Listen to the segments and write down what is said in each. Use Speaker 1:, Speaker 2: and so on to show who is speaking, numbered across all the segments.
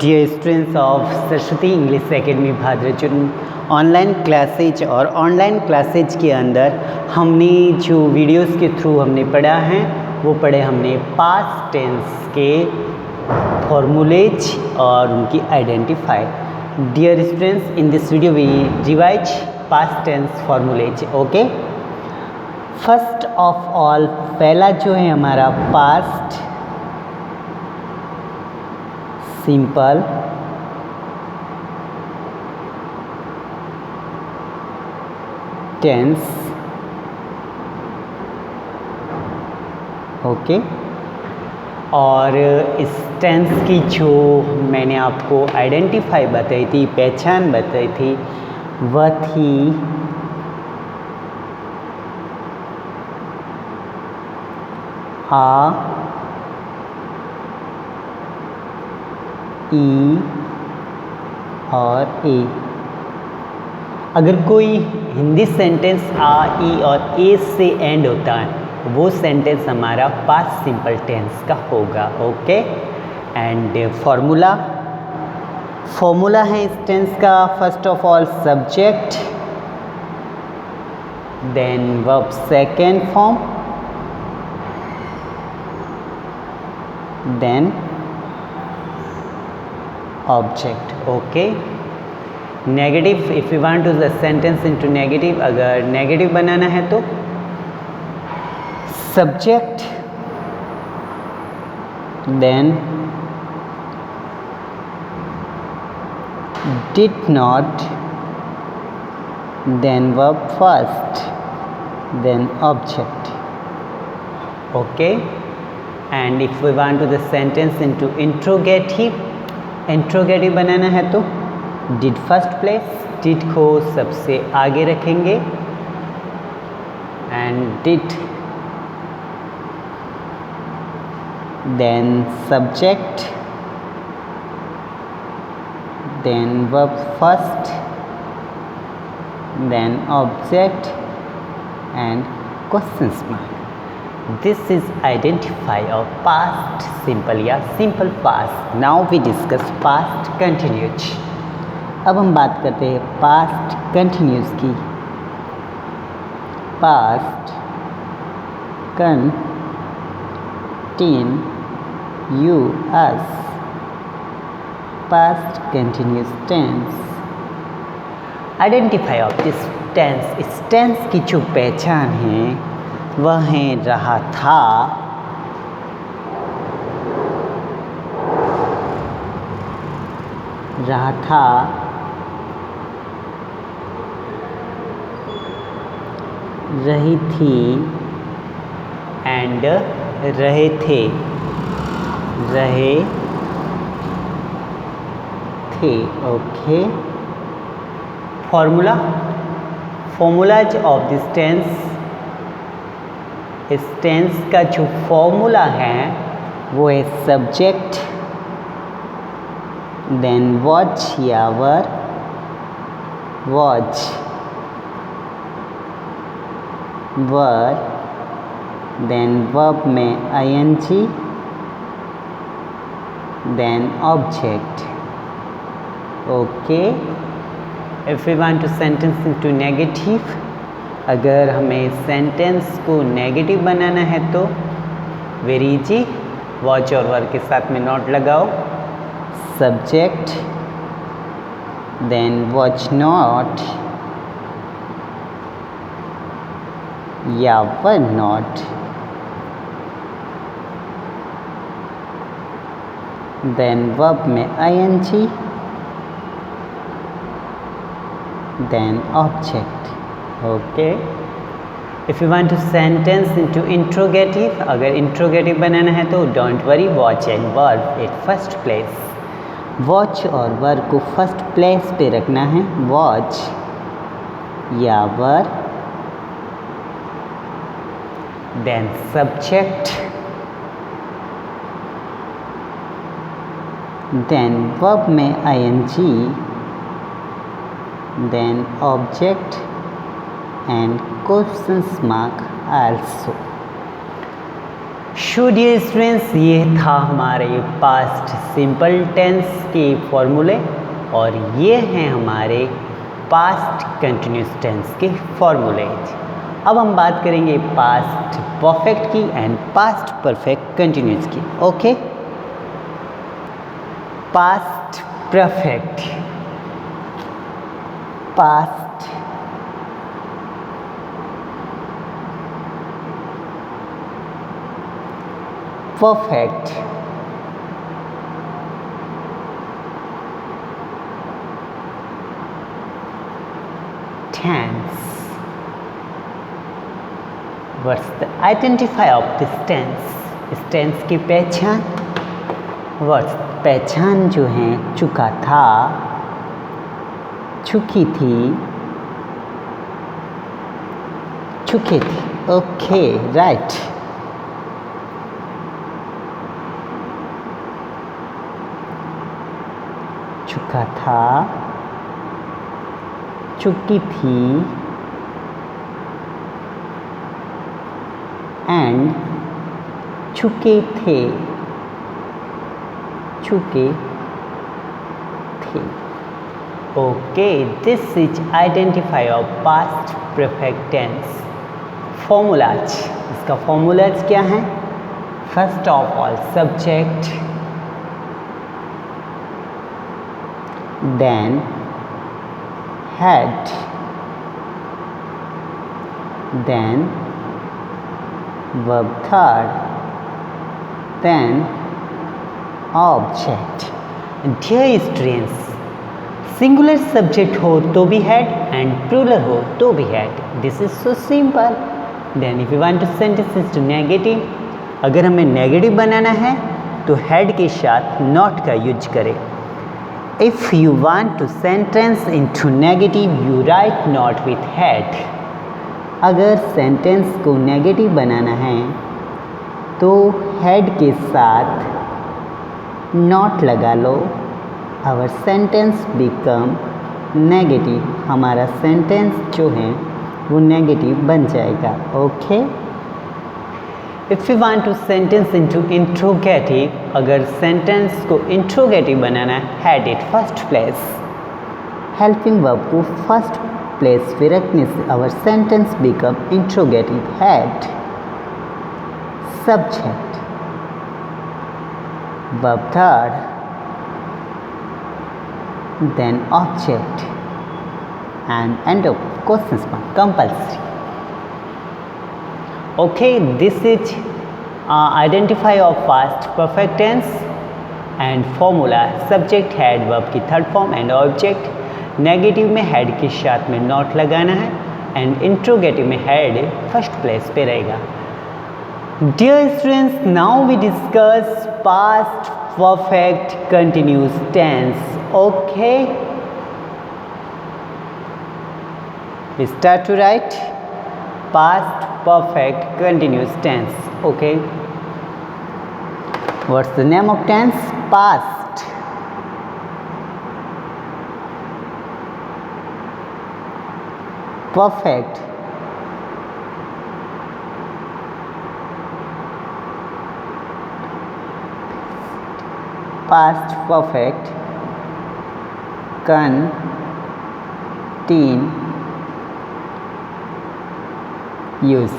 Speaker 1: Dear students of Saraswati English academy Bhadrachun online classes और online classes के अंदर हमने जो वीडियोस के थ्रू हमने पढ़ा है वो पढ़े हमने पास्ट टेंस के फॉर्मूलेज और उनकी identify. Dear students, in this video we revise past tense formulae. Okay, first of all पहला जो है हमारा पास्ट सिंपल टेंस। ओके, और इस टेंस की जो मैंने आपको आइडेंटिफाई बताई थी, पहचान बताई थी, वह थी आ, ई और ए। अगर कोई हिंदी सेंटेंस आ, ई और ए से एंड होता है वो सेंटेंस हमारा पास्ट सिंपल टेंस का होगा। ओके, एंड फॉर्मूला है इस टेंस का, first of all subject, then verb second form, then object. Okay, negative, if you want to the sentence into negative, अगर नेगेटिव बनाना है तो subject, then did not, then verb first, then object. Okay, and if we want to the sentence into interrogative, interrogative बनाना है तो did first place, did को सबसे आगे रखेंगे, and did, then subject, then verb first, then object and question mark. This is identify of past simple या simple past. Now we discuss past continuous. अब हम बात करते हैं past continuous की। Past continuous, past continuous tense. Identify of this tense. इस tense की जो पहचान है वह है रहा था, रही थी एंड रहे थे, okay. Formulas of this tense, इस टेंस का जो फॉर्मूला है वो है सब्जेक्ट, देन वॉच या वर, वॉच, देन वर्ब में ING, then object. Okay, if we want to sentence into negative, अगर हमें सेंटेंस को नेगेटिव बनाना है तो वेरी इजी, वॉच और वर्ब के साथ में नॉट लगाओ, सब्जेक्ट, देन वॉच नॉट या वर नॉट, देन वर्ब में ING, then object. Okay, if you want to sentence into interrogative, अगर इंट्रोगेटिव बनाना है तो don't worry, was and verb at first place. Was और वर्ब को first place पे रखना है, वॉच या verb, then subject, then verb में ING, then object and question mark also. So dear students, ये था हमारे पास्ट सिंपल टेंस के फॉर्मूले और ये हैं हमारे पास्ट कंटिन्यूस टेंस के फॉर्मूले। अब हम बात करेंगे पास्ट परफेक्ट की एंड पास्ट परफेक्ट कंटिन्यूस की। Okay, past perfect, past perfect, tense. What's the identifier of this tense? इस टेंस की पहचान, What's पहचान जो है, चुका था, चुकी थी, चुके थे। Okay, right. चुका था, चुकी थी एंड चुके थे, चुके थे। Okay, this is identifier of past perfect tense. Formulas, इसका फॉर्मूलाज क्या है? First of all subject, then had, then verb third, then object. Dear students, singular subject हो तो भी हैड एंड प्लूरल हो तो भी had. This is so simple. Then if you want to sentences to negative, अगर हमें negative बनाना है तो हैड के साथ नॉट का यूज करें। If you want to sentence into negative, you write not with had. अगर सेंटेंस को नेगेटिव बनाना है तो had के साथ not लगा लो। Our sentence become negative. हमारा सेंटेंस जो है वो नेगेटिव बन जाएगा। Okay, if you want to sentence into interrogative, अगर सेंटेंस को इंट्रोगेटिव बनाना है, had it first place, helping verb को फर्स्ट प्लेस पे रखने से our sentence become interrogative. Had subject, verb third, then object and end of question mark compulsory. Okay, this is identifier of past perfect tense and formula subject had verb की third form and object. Negative में had के साथ में not लगाना है and interrogative में had first place पे रहेगा। Dear students, now we discuss past perfect continuous tense. Okay, we start to write past perfect continuous tense. Okay, what's the name of tense? Past. Perfect. Past perfect continuous use.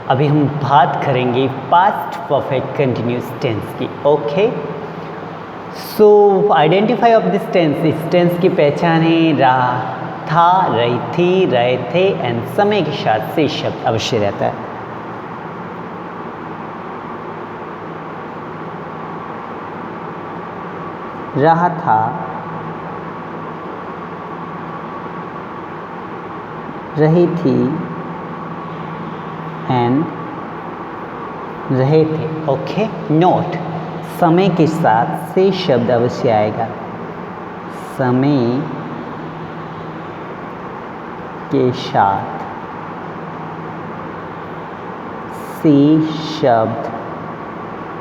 Speaker 1: अभी हम बात करेंगे past perfect continuous tense की। Okay, so identify of this tense, इस tense की पहचान है रहा था, रही थी, रहे थे एंड समय के साथ से शब्द अवश्य रहता है। रहा था, रही थी एंड रहे थे। ओके, नोट, समय के साथ से शब्द अवश्य आएगा। समय के साथ से शब्द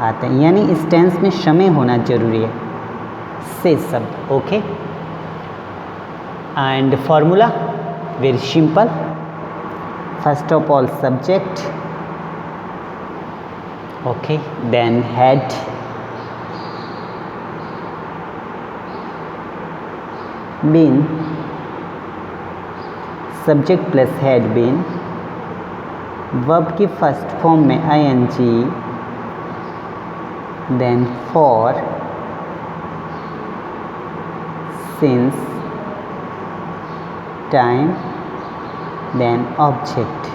Speaker 1: आते हैं, यानी इस टेंस में समय होना जरूरी है, से शब्द। Okay, and formula very simple. First of all subject, Okay, then had been, subject plus had been, verb की फर्स्ट फॉर्म में ing, then for, since, time, then object.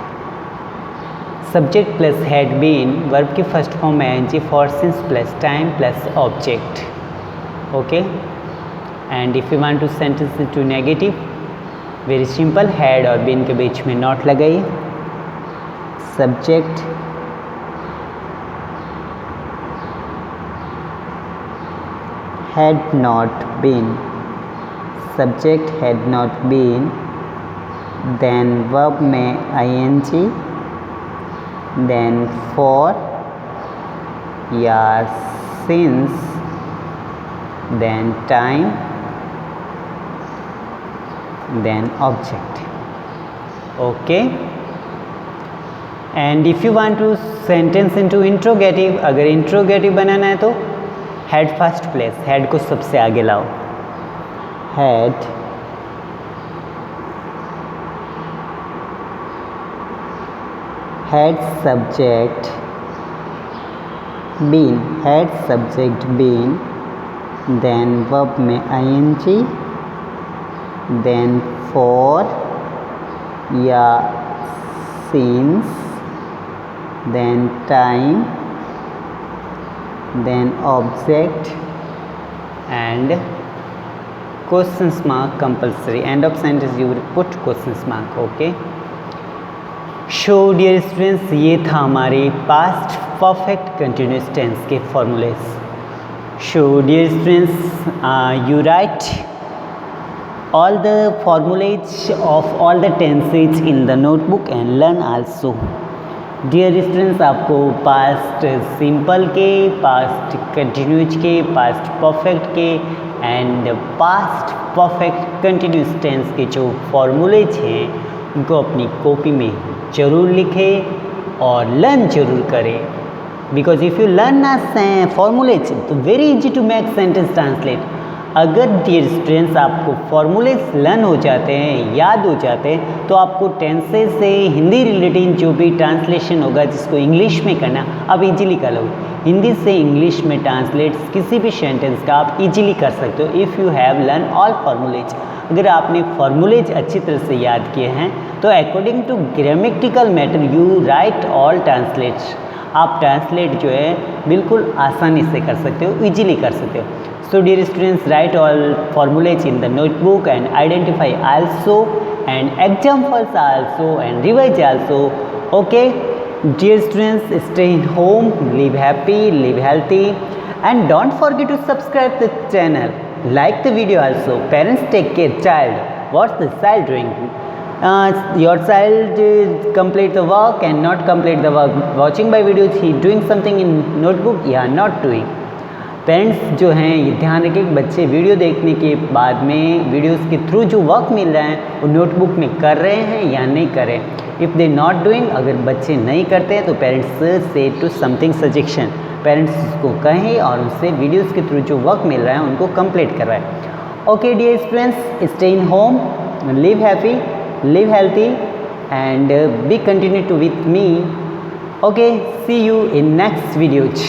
Speaker 1: Subject plus had been, verb की first form में ing, for, since plus time plus object. Okay, and if you want to sentence to negative, very simple, had और been के बीच में not लगाइए. Subject had not been, subject had not been, then verb में ing, then for या since, then time, then object. Okay, and if you want to sentence into interrogative, अगर interrogative बनाना है तो had फर्स्ट प्लेस, had को सबसे आगे लाओ. had subject been, had subject been, then verb में ing, then for या since, then time, then object, and questions mark compulsory. End of sentence you will put questions mark. Okay, so dear students, ये था हमारे past perfect continuous tense के formulas. So dear students, you write all the formulas of all the tenses in the notebook and learn also. Dear students, आपको past simple के, past continuous के, past perfect के and past perfect continuous tense के जो formulas हैं उनको अपनी copy में ज़रूर लिखें और लर्न ज़रूर करें. Because if you learn formulas तो very easy to make sentence translate. अगर डियर स्टूडेंट्स आपको फॉर्मूलेज लर्न हो जाते हैं, याद हो जाते हैं, तो आपको टेंसेस से हिंदी रिलेटेड जो भी ट्रांसलेशन होगा जिसको इंग्लिश में करना आप इजीली कर लोगे. हिंदी से इंग्लिश में ट्रांसलेट किसी भी सेंटेंस का आप इजीली कर सकते हो if you have learn all formulas. अगर आपने फॉर्मूलेज अच्छी तरह से याद किए हैं तो according to grammatical matter you write all translates. आप ट्रांसलेट जो है बिल्कुल आसानी से कर सकते हो, इजीली कर सकते हो. So dear students, write all formulas in the notebook and identify also and examples also and revise also. Okay, dear students, stay in home, live happy, live healthy, and don't forget to subscribe the channel. Like the video also. Parents take care child. What's the child doing? Your child complete the work and not complete the work. Watching my videos, he doing something in notebook? Yeah, not doing. Parents जो हैं ये ध्यान रखें कि बच्चे video देखने के बाद में वीडियोस के थ्रू जो वर्क मिल रहा है वो नोटबुक में कर रहे हैं या नहीं कर रहे हैं. इफ़ दे नॉट डूइंग, अगर बच्चे नहीं करते हैं तो पेरेंट्स से टू समथिंग सजेशन, पेरेंट्स उसको कहें और उससे वीडियोस के थ्रू जो वर्क मिल रहा है उनको कंप्लीट करवाएं. Okay dear students, stay in home, live happy, live healthy and be continue to with me. Okay, see you in next videos.